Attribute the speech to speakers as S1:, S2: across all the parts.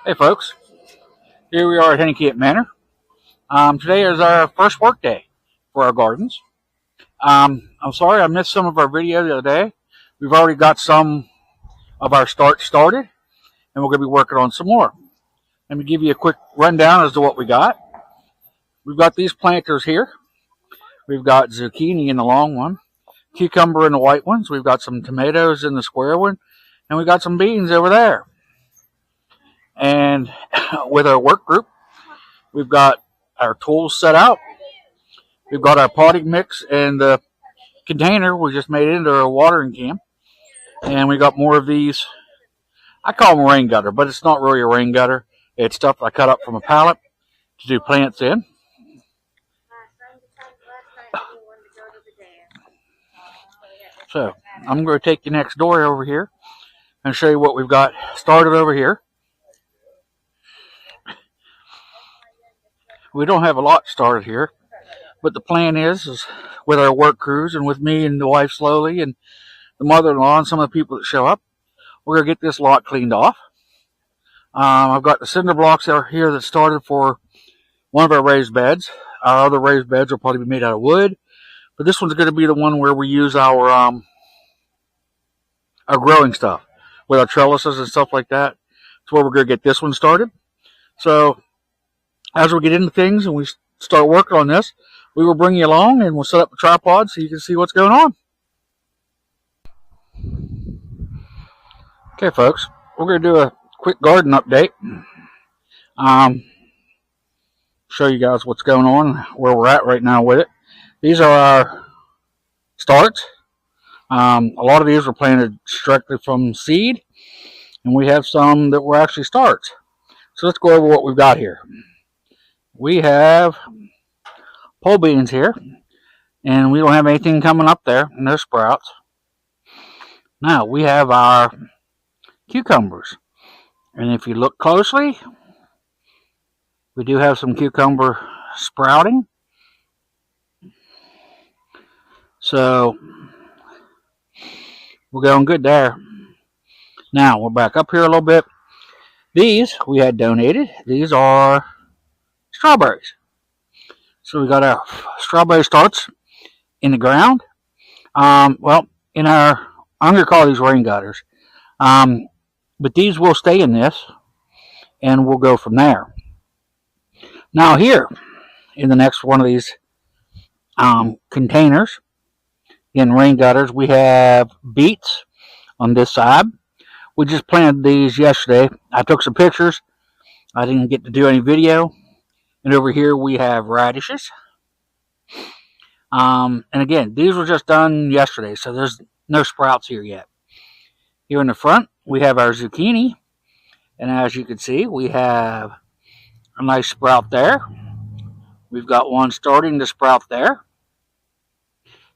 S1: Hey folks, here we are at Hennikiet Manor. Today is our first work day for our gardens. I'm sorry I missed some of our video the other day. We've already got some of our started, and we're going to be working on some more. Let me give you a quick rundown as to what we got. We've got these planters here. We've got zucchini in the long one, cucumber in the white ones. We've got some tomatoes in the square one, and we've got some beans over there. And with our work group, we've got our tools set out. We've got our potting mix and the container we just made into a watering can. And we got more of these. I call them rain gutter, but it's not really a rain gutter. It's stuff I cut up from a pallet to do plants in. So I'm going to take you next door over here and show you what we've got started over here. We don't have a lot started here, but the plan is with our work crews and with me and the wife slowly and the mother-in-law and some of the people that show up, we're going to get this lot cleaned off. I've got the cinder blocks out here that started for one of our raised beds. Our other raised beds will probably be made out of wood, but this one's going to be the one where we use our growing stuff with our trellises and stuff like that. That's where we're going to get this one started. So as we get into things and we start working on this, we will bring you along and we'll set up a tripod so you can see what's going on. Okay, folks, we're going to do a quick garden update. Show you guys what's going on, where we're at right now with it. These are our starts. A lot of these were planted strictly from seed, and we have some that were actually starts. So let's go over what we've got here. We have pole beans here, and we don't have anything coming up there, no sprouts. Now we have our cucumbers, and if you look closely, we do have some cucumber sprouting. So we're going good there. Now we're back up here a little bit. These we had donated. These are strawberries. So we got our strawberry starts in the ground. Well, in our, I'm going to call these rain gutters. But these will stay in this, and we'll go from there. Now here, in the next one of these containers, in rain gutters, we have beets on this side. We just planted these yesterday. I took some pictures. I didn't get to do any video. And over here we have radishes. And again, these were just done yesterday, so there's no sprouts here yet. Here in the front, we have our zucchini. And as you can see, we have a nice sprout there. We've got one starting to sprout there.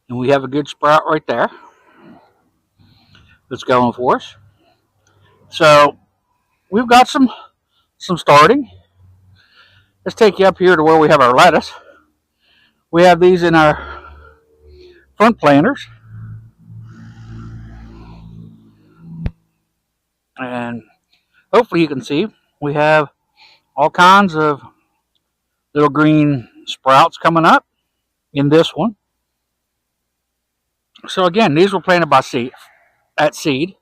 S1: And we have a good sprout right there that's going for us. So we've got some starting. Let's take you up here to where we have our lettuce. We have these in our front planters. And hopefully you can see we have all kinds of little green sprouts coming up in this one. So again, these were planted by seed, at seed.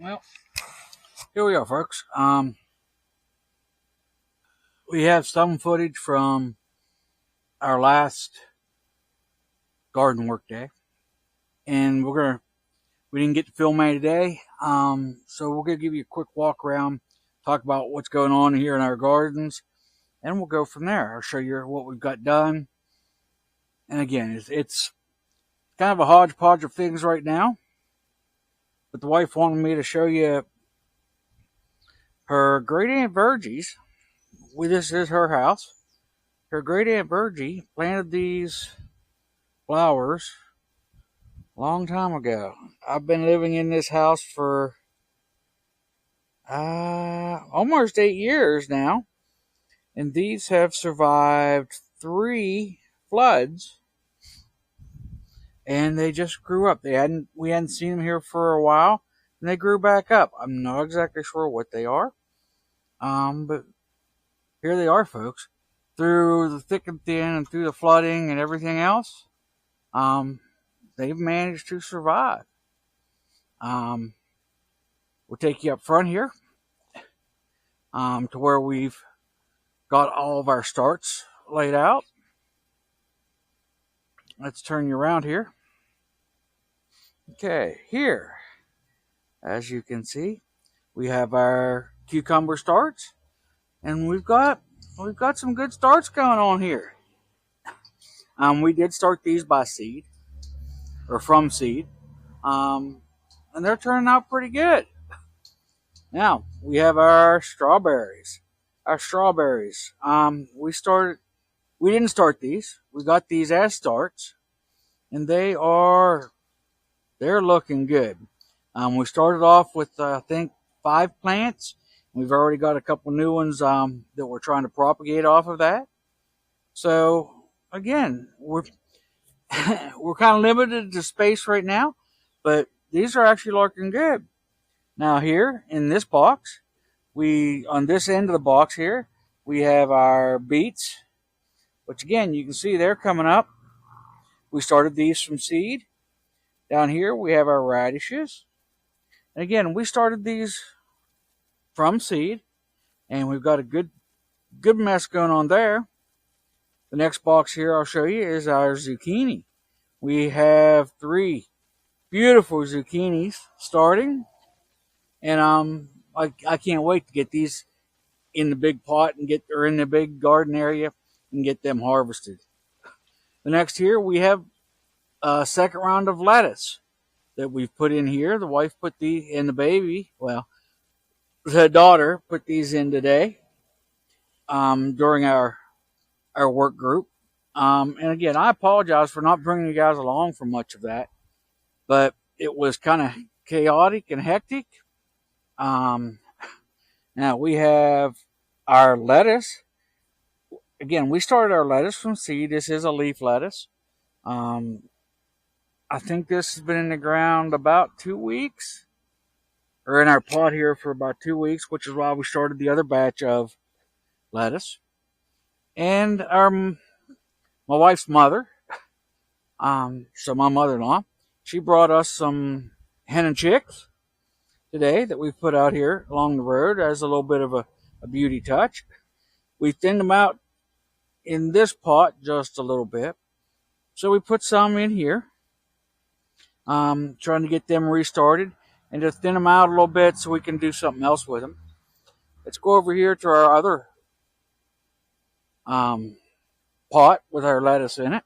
S1: Well, here we are, folks. We have some footage from our last garden work day, and we didn't get to film any today. So we're gonna give you a quick walk around, talk about what's going on here in our gardens, and we'll go from there. I'll show you what we've got done. And again, it's kind of a hodgepodge of things right now, but the wife wanted me to show you her great aunt Virgie's. This is her house. Her great aunt Virgie planted these flowers a long time ago. I've been living in this house for almost 8 years now, and these have survived 3 floods, and they just grew up. We hadn't seen them here for a while, and they grew back up. I'm not exactly sure what they are, but here they are, folks. Through the thick and thin, and through the flooding and everything else, they've managed to survive. We'll take you up front here, to where we've got all of our starts laid out. Let's turn you around here. Okay, here, as you can see, we have our cucumber starts, and we've got some good starts going on here. We did start these by seed, or from seed, and they're turning out pretty good. Now we have our strawberries. We didn't start these. We got these as starts, and they're looking good. We started off with I think 5 plants. We've already got a couple new ones that we're trying to propagate off of that. So again, we're kind of limited to space right now, but these are actually looking good. Now here in this box, on this end of the box here, we have our beets, which again, you can see they're coming up. We started these from seed. Down here, we have our radishes. And again, we started these from seed, and we've got a good mess going on there. The next box here I'll show you is our zucchini. We have 3 beautiful zucchinis starting, and I can't wait to get these in the big pot and or in the big garden area and get them harvested. The next here we have a second round of lettuce that we've put in here. The wife put the daughter put these in today during our work group. And again, I apologize for not bringing you guys along for much of that, but it was kind of chaotic and hectic. Now we have our lettuce. Again, we started our lettuce from seed. This is a leaf lettuce. I think this has been in the ground about 2 weeks, or in our pot here for about 2 weeks, which is why we started the other batch of lettuce. And my wife's mother, so my mother-in-law, she brought us some hen and chicks today that we've put out here along the road as a little bit of a beauty touch. We thinned them out in this pot just a little bit, so we put some in here, trying to get them restarted and to thin them out a little bit so we can do something else with them. Let's go over here to our other pot with our lettuce in it.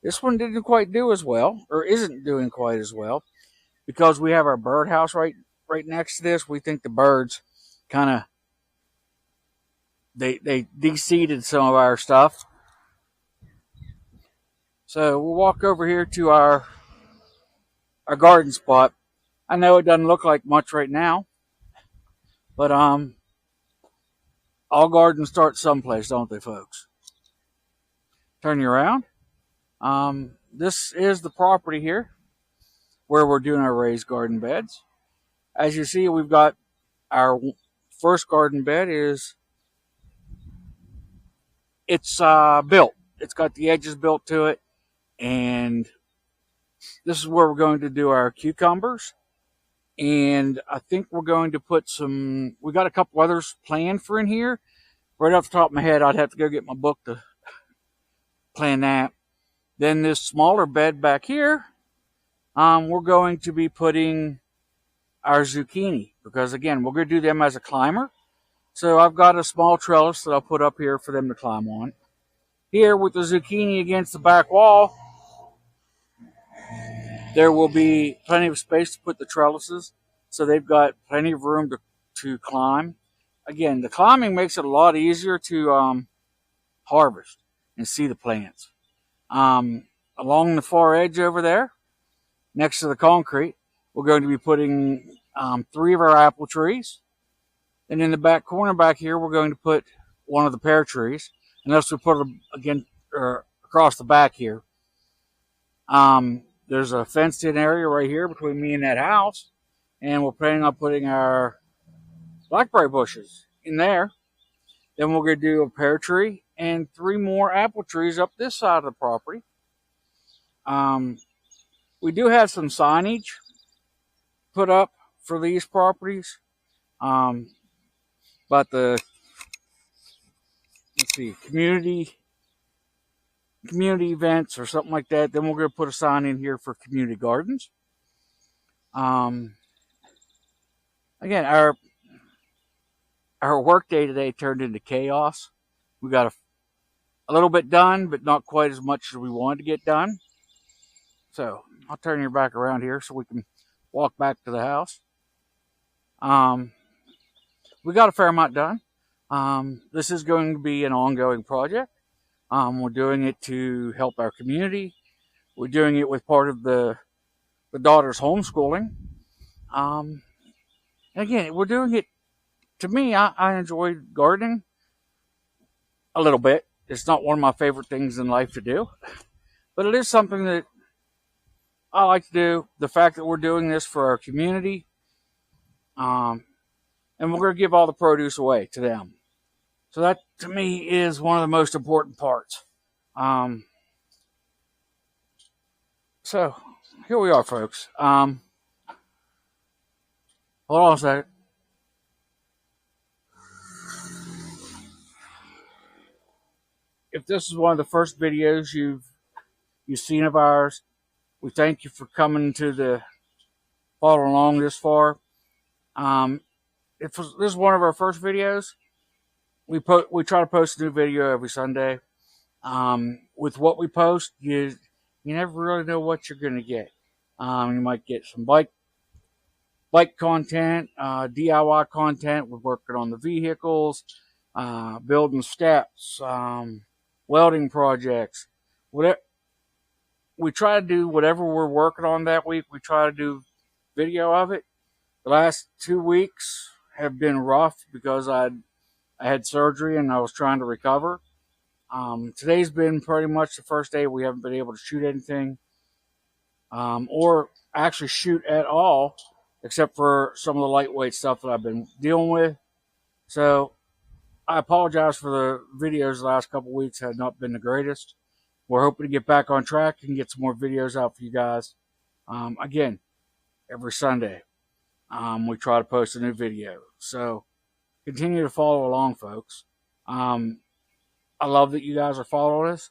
S1: This one didn't quite do as well, or isn't doing quite as well, because we have our birdhouse right next to this. We think the birds kind of they de-seeded some of our stuff. So we'll walk over here to our garden spot. I know it doesn't look like much right now, but all gardens start someplace, don't they, folks? Turn you around. This is the property here where we're doing our raised garden beds. As you see, we've got our first garden bed it's built. It's got the edges built to it, and this is where we're going to do our cucumbers. And I think we're going to put we got a couple others planned for in here. Right off the top of my head, I'd have to go get my book to plan that. Then this smaller bed back here, we're going to be putting our zucchini, because again, we're going to do them as a climber. So I've got a small trellis that I'll put up here for them to climb on. Here with the zucchini against the back wall, there will be plenty of space to put the trellises, so they've got plenty of room to climb. Again, the climbing makes it a lot easier to harvest and see the plants. Along the far edge over there, next to the concrete, we're going to be putting 3 of our apple trees. And in the back corner back here, we're going to put one of the pear trees, unless we put them again across the back here. There's a fenced-in area right here between me and that house, and we're planning on putting our blackberry bushes in there. Then we're going to do a pear tree and 3 more apple trees up this side of the property. We do have some signage put up for these properties, but the community events or something like that. Then we're going to put a sign in here for community gardens. Again, our work day today turned into chaos. We got a little bit done, but not quite as much as we wanted to get done. So I'll turn you back around here so we can walk back to the house. We got a fair amount done. This is going to be an ongoing project. We're doing it to help our community. We're doing it with part of the daughter's homeschooling. And again, we're doing it, to me, I enjoy gardening a little bit. It's not one of my favorite things in life to do, but it is something that I like to do. The fact that we're doing this for our community, and we're going to give all the produce away to them. So that, to me, is one of the most important parts. So here we are, folks. Hold on a second. If this is one of the first videos you've seen of ours, we thank you for coming to following along this far. If this is one of our first videos, we try to post a new video every Sunday. With what we post, you never really know what you're going to get. You might get some bike content, DIY content. We're working on the vehicles, building steps, welding projects. Whatever. We try to do whatever we're working on that week. We try to do video of it. The last 2 weeks have been rough because I had surgery and I was trying to recover. Today's been pretty much the first day we haven't been able to shoot anything, or actually shoot at all, except for some of the lightweight stuff that I've been dealing with. So I apologize for the videos the last couple weeks have not been the greatest. We're hoping to get back on track and get some more videos out for you guys. Again, every Sunday, we try to post a new video. So continue to follow along, folks. I love that you guys are following us.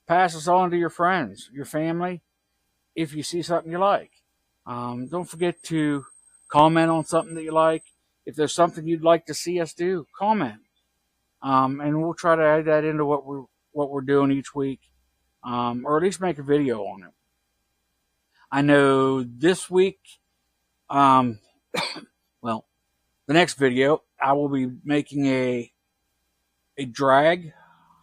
S1: Pass us on to your friends, your family, if you see something you like. Don't forget to comment on something that you like. If there's something you'd like to see us do, comment. And we'll try to add that into what we're doing each week, or at least make a video on it. I know this week, well, the next video, I will be making a drag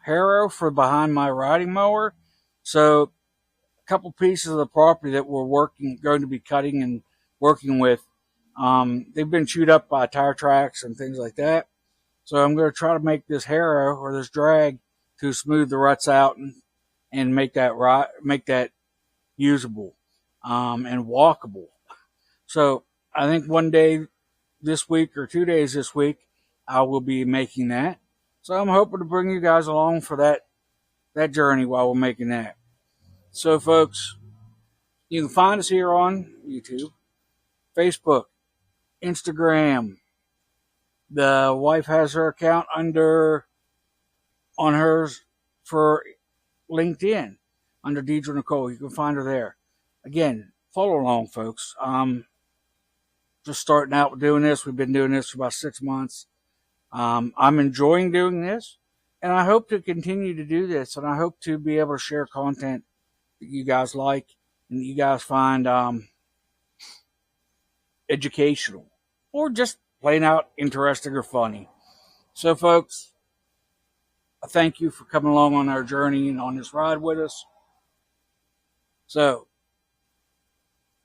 S1: harrow for behind my riding mower. So a couple pieces of the property that we're going to be cutting and working with, they've been chewed up by tire tracks and things like that. So I'm going to try to make this harrow or this drag to smooth the ruts out and make that usable, and walkable. So I think one day this week or 2 days this week, I will be making that. So I'm hoping to bring you guys along for that journey while we're making that. So folks, you can find us here on YouTube, Facebook, Instagram. The wife has her account on hers for LinkedIn under Deidre Nicole. You can find her there. Again, follow along, folks. Just starting out with doing this. We've been doing this for about 6 months. I'm enjoying doing this, and I hope to continue to do this, and I hope to be able to share content that you guys like and that you guys find educational or just plain out interesting or funny. So, folks, I thank you for coming along on our journey and on this ride with us. So,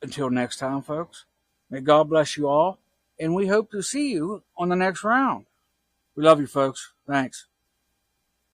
S1: until next time, folks, may God bless you all, and we hope to see you on the next round. We love you, folks. Thanks.